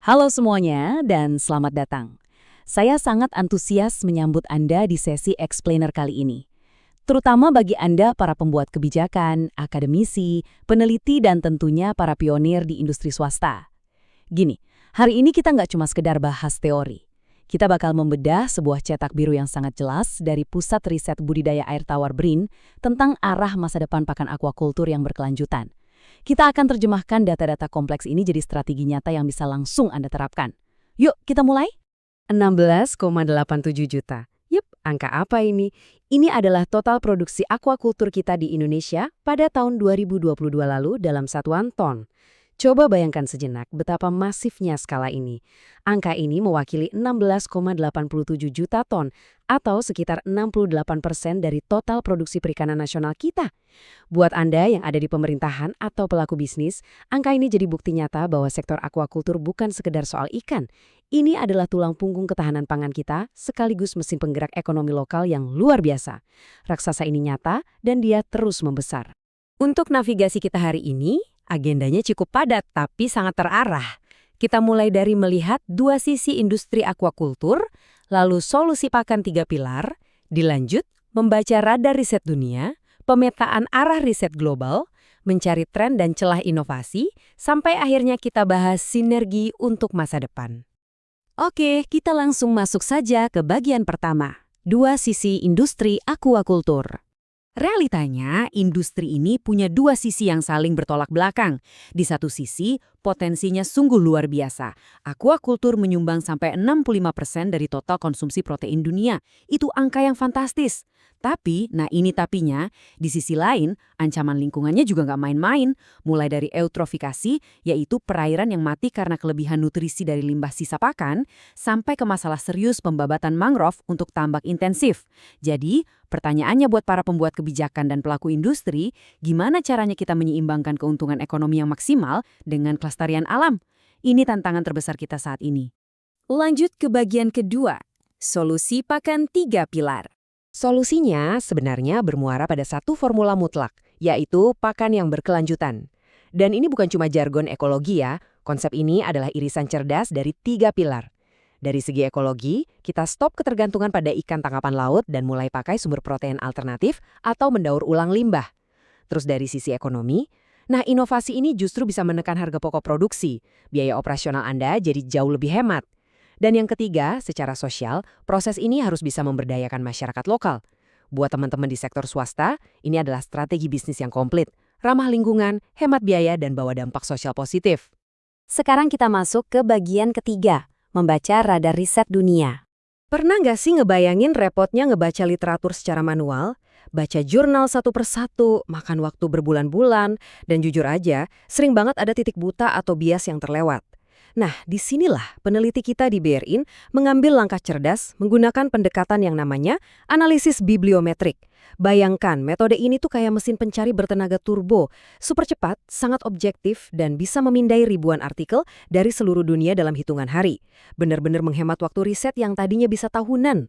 Halo semuanya dan selamat datang. Saya sangat antusias menyambut Anda di sesi explainer kali ini. Terutama bagi Anda para pembuat kebijakan, akademisi, peneliti, dan tentunya para pionir di industri swasta. Gini, hari ini kita nggak cuma sekedar bahas teori. Kita bakal membedah sebuah cetak biru yang sangat jelas dari Pusat Riset Budidaya Air Tawar BRIN tentang arah masa depan pakan aquaculture yang berkelanjutan. Kita akan terjemahkan data-data kompleks ini jadi strategi nyata yang bisa langsung Anda terapkan. Yuk, kita mulai? 16,87 juta. Yup, angka apa ini? Ini adalah total produksi aquaculture kita di Indonesia pada tahun 2022 lalu dalam satuan ton. Coba bayangkan sejenak betapa masifnya skala ini. Angka ini mewakili 16,87 juta ton atau sekitar 68% dari total produksi perikanan nasional kita. Buat Anda yang ada di pemerintahan atau pelaku bisnis, angka ini jadi bukti nyata bahwa sektor aquaculture bukan sekedar soal ikan. Ini adalah tulang punggung ketahanan pangan kita sekaligus mesin penggerak ekonomi lokal yang luar biasa. Raksasa ini nyata dan dia terus membesar. Untuk navigasi kita hari ini, agendanya cukup padat tapi sangat terarah. Kita mulai dari melihat dua sisi industri aquaculture, lalu solusi pakan 3 pilar, dilanjut membaca radar riset dunia, pemetaan arah riset global, mencari tren dan celah inovasi, sampai akhirnya kita bahas sinergi untuk masa depan. Oke, kita langsung masuk saja ke bagian pertama, dua sisi industri aquaculture. Realitanya, industri ini punya dua sisi yang saling bertolak belakang. Di satu sisi, potensinya sungguh luar biasa. Aquaculture menyumbang sampai 65% dari total konsumsi protein dunia. Itu angka yang fantastis. Tapi, nah ini tapinya, di sisi lain, ancaman lingkungannya juga nggak main-main. Mulai dari eutrofikasi, yaitu perairan yang mati karena kelebihan nutrisi dari limbah sisa pakan, sampai ke masalah serius pembabatan mangrove untuk tambak intensif. Jadi, pertanyaannya buat para pembuat kebijakan dan pelaku industri, gimana caranya kita menyeimbangkan keuntungan ekonomi yang maksimal dengan kelestarian alam? Ini tantangan terbesar kita saat ini. Lanjut ke bagian kedua, solusi pakan 3 pilar. Solusinya sebenarnya bermuara pada satu formula mutlak, yaitu pakan yang berkelanjutan. Dan ini bukan cuma jargon ekologi ya, konsep ini adalah irisan cerdas dari 3 pilar. Dari segi ekologi, kita stop ketergantungan pada ikan tangkapan laut dan mulai pakai sumber protein alternatif atau mendaur ulang limbah. Terus dari sisi ekonomi, nah inovasi ini justru bisa menekan harga pokok produksi. Biaya operasional Anda jadi jauh lebih hemat. Dan yang ketiga, secara sosial, proses ini harus bisa memberdayakan masyarakat lokal. Buat teman-teman di sektor swasta, ini adalah strategi bisnis yang komplit, ramah lingkungan, hemat biaya, dan bawa dampak sosial positif. Sekarang kita masuk ke bagian ketiga, membaca radar riset dunia. Pernah nggak sih ngebayangin repotnya ngebaca literatur secara manual? Baca jurnal satu persatu, makan waktu berbulan-bulan, dan jujur aja, sering banget ada titik buta atau bias yang terlewat. Nah, disinilah peneliti kita di BRIN mengambil langkah cerdas menggunakan pendekatan yang namanya analisis bibliometrik. Bayangkan, metode ini tuh kayak mesin pencari bertenaga turbo, super cepat, sangat objektif, dan bisa memindai ribuan artikel dari seluruh dunia dalam hitungan hari. Benar-benar menghemat waktu riset yang tadinya bisa tahunan.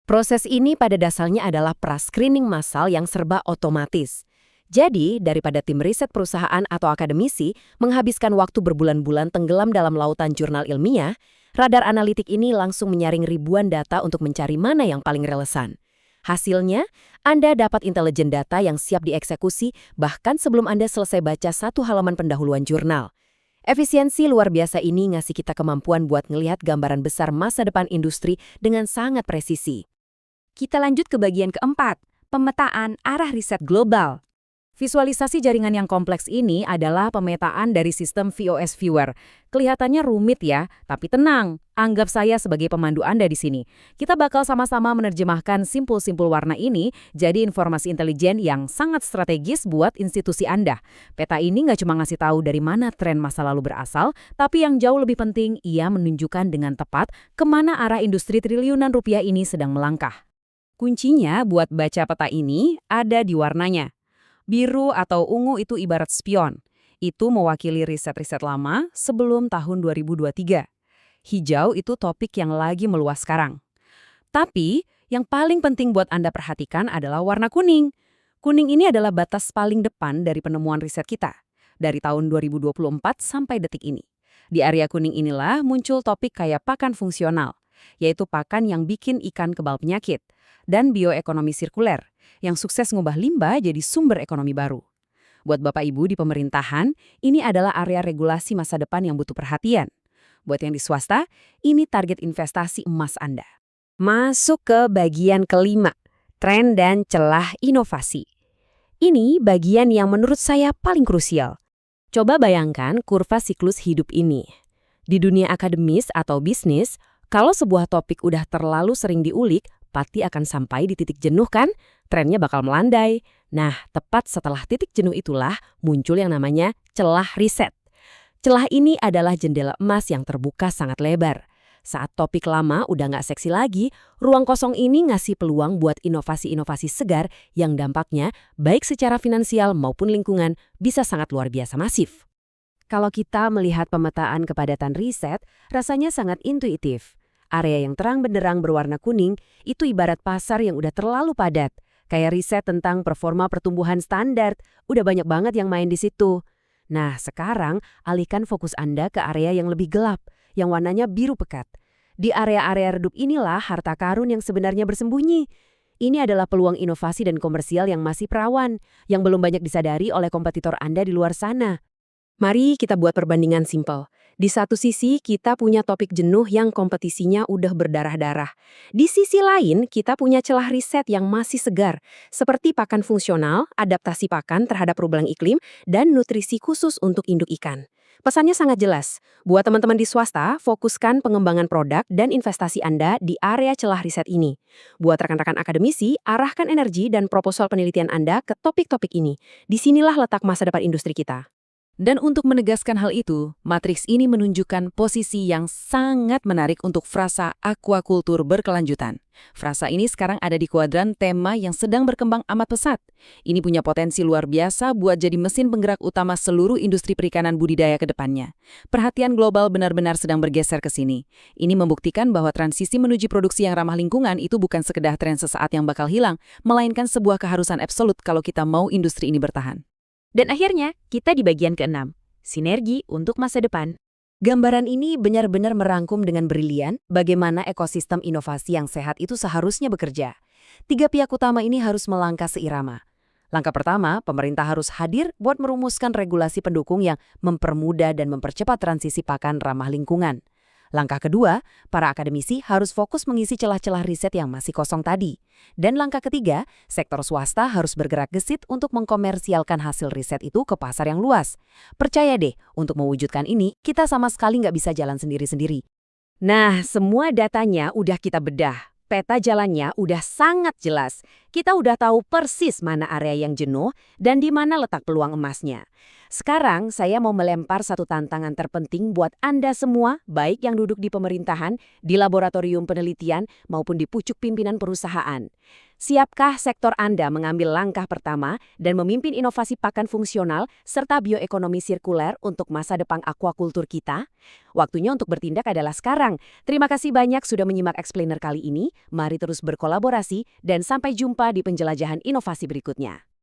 Proses ini pada dasarnya adalah pra-screening massal yang serba otomatis. Jadi, daripada tim riset perusahaan atau akademisi menghabiskan waktu berbulan-bulan tenggelam dalam lautan jurnal ilmiah, radar analitik ini langsung menyaring ribuan data untuk mencari mana yang paling relevan. Hasilnya, Anda dapat intelijen data yang siap dieksekusi bahkan sebelum Anda selesai baca satu halaman pendahuluan jurnal. Efisiensi luar biasa ini ngasih kita kemampuan buat ngelihat gambaran besar masa depan industri dengan sangat presisi. Kita lanjut ke bagian keempat, pemetaan arah riset global. Visualisasi jaringan yang kompleks ini adalah pemetaan dari sistem VOS Viewer. Kelihatannya rumit ya, tapi tenang. Anggap saya sebagai pemandu Anda di sini. Kita bakal sama-sama menerjemahkan simpul-simpul warna ini jadi informasi intelijen yang sangat strategis buat institusi Anda. Peta ini nggak cuma ngasih tahu dari mana tren masa lalu berasal, tapi yang jauh lebih penting, ia menunjukkan dengan tepat kemana arah industri triliunan rupiah ini sedang melangkah. Kuncinya buat baca peta ini ada di warnanya. Biru atau ungu itu ibarat spion. Itu mewakili riset-riset lama sebelum tahun 2023. Hijau itu topik yang lagi meluas sekarang. Tapi, yang paling penting buat Anda perhatikan adalah warna kuning. Kuning ini adalah batas paling depan dari penemuan riset kita, dari tahun 2024 sampai detik ini. Di area kuning inilah muncul topik kayak pakan fungsional, yaitu pakan yang bikin ikan kebal penyakit, dan bioekonomi sirkuler, yang sukses ngubah limbah jadi sumber ekonomi baru. Buat Bapak Ibu di pemerintahan, ini adalah area regulasi masa depan yang butuh perhatian. Buat yang di swasta, ini target investasi emas Anda. Masuk ke bagian kelima, tren dan celah inovasi. Ini bagian yang menurut saya paling krusial. Coba bayangkan kurva siklus hidup ini. Di dunia akademis atau bisnis, kalau sebuah topik udah terlalu sering diulik, pasti akan sampai di titik jenuh kan? Trennya bakal melandai. Nah, tepat setelah titik jenuh itulah muncul yang namanya celah riset. Celah ini adalah jendela emas yang terbuka sangat lebar. Saat topik lama udah nggak seksi lagi, ruang kosong ini ngasih peluang buat inovasi-inovasi segar yang dampaknya, baik secara finansial maupun lingkungan, bisa sangat luar biasa masif. Kalau kita melihat pemetaan kepadatan riset, rasanya sangat intuitif. Area yang terang benderang berwarna kuning itu ibarat pasar yang udah terlalu padat. Kayak riset tentang performa pertumbuhan standar, udah banyak banget yang main di situ. Nah, sekarang alihkan fokus Anda ke area yang lebih gelap, yang warnanya biru pekat. Di area-area redup inilah harta karun yang sebenarnya bersembunyi. Ini adalah peluang inovasi dan komersial yang masih perawan, yang belum banyak disadari oleh kompetitor Anda di luar sana. Mari kita buat perbandingan simpel. Di satu sisi, kita punya topik jenuh yang kompetisinya udah berdarah-darah. Di sisi lain, kita punya celah riset yang masih segar, seperti pakan fungsional, adaptasi pakan terhadap perubahan iklim, dan nutrisi khusus untuk induk ikan. Pesannya sangat jelas. Buat teman-teman di swasta, fokuskan pengembangan produk dan investasi Anda di area celah riset ini. Buat rekan-rekan akademisi, arahkan energi dan proposal penelitian Anda ke topik-topik ini. Disinilah letak masa depan industri kita. Dan untuk menegaskan hal itu, matriks ini menunjukkan posisi yang sangat menarik untuk frasa aquaculture berkelanjutan. Frasa ini sekarang ada di kuadran tema yang sedang berkembang amat pesat. Ini punya potensi luar biasa buat jadi mesin penggerak utama seluruh industri perikanan budidaya ke depannya. Perhatian global benar-benar sedang bergeser ke sini. Ini membuktikan bahwa transisi menuju produksi yang ramah lingkungan itu bukan sekedar tren sesaat yang bakal hilang, melainkan sebuah keharusan absolut kalau kita mau industri ini bertahan. Dan akhirnya, kita di bagian ke-6, sinergi untuk masa depan. Gambaran ini benar-benar merangkum dengan brilian bagaimana ekosistem inovasi yang sehat itu seharusnya bekerja. Tiga pihak utama ini harus melangkah seirama. Langkah pertama, pemerintah harus hadir buat merumuskan regulasi pendukung yang mempermudah dan mempercepat transisi pakan ramah lingkungan. Langkah kedua, para akademisi harus fokus mengisi celah-celah riset yang masih kosong tadi. Dan langkah ketiga, sektor swasta harus bergerak gesit untuk mengkomersialkan hasil riset itu ke pasar yang luas. Percaya deh, untuk mewujudkan ini, kita sama sekali nggak bisa jalan sendiri-sendiri. Nah, semua datanya udah kita bedah. Peta jalannya udah sangat jelas. Kita udah tahu persis mana area yang jenuh dan di mana letak peluang emasnya. Sekarang saya mau melempar satu tantangan terpenting buat Anda semua, baik yang duduk di pemerintahan, di laboratorium penelitian, maupun di pucuk pimpinan perusahaan. Siapkah sektor Anda mengambil langkah pertama dan memimpin inovasi pakan fungsional serta bioekonomi sirkuler untuk masa depan aquaculture kita? Waktunya untuk bertindak adalah sekarang. Terima kasih banyak sudah menyimak Explainer kali ini. Mari terus berkolaborasi dan sampai jumpa di penjelajahan inovasi berikutnya.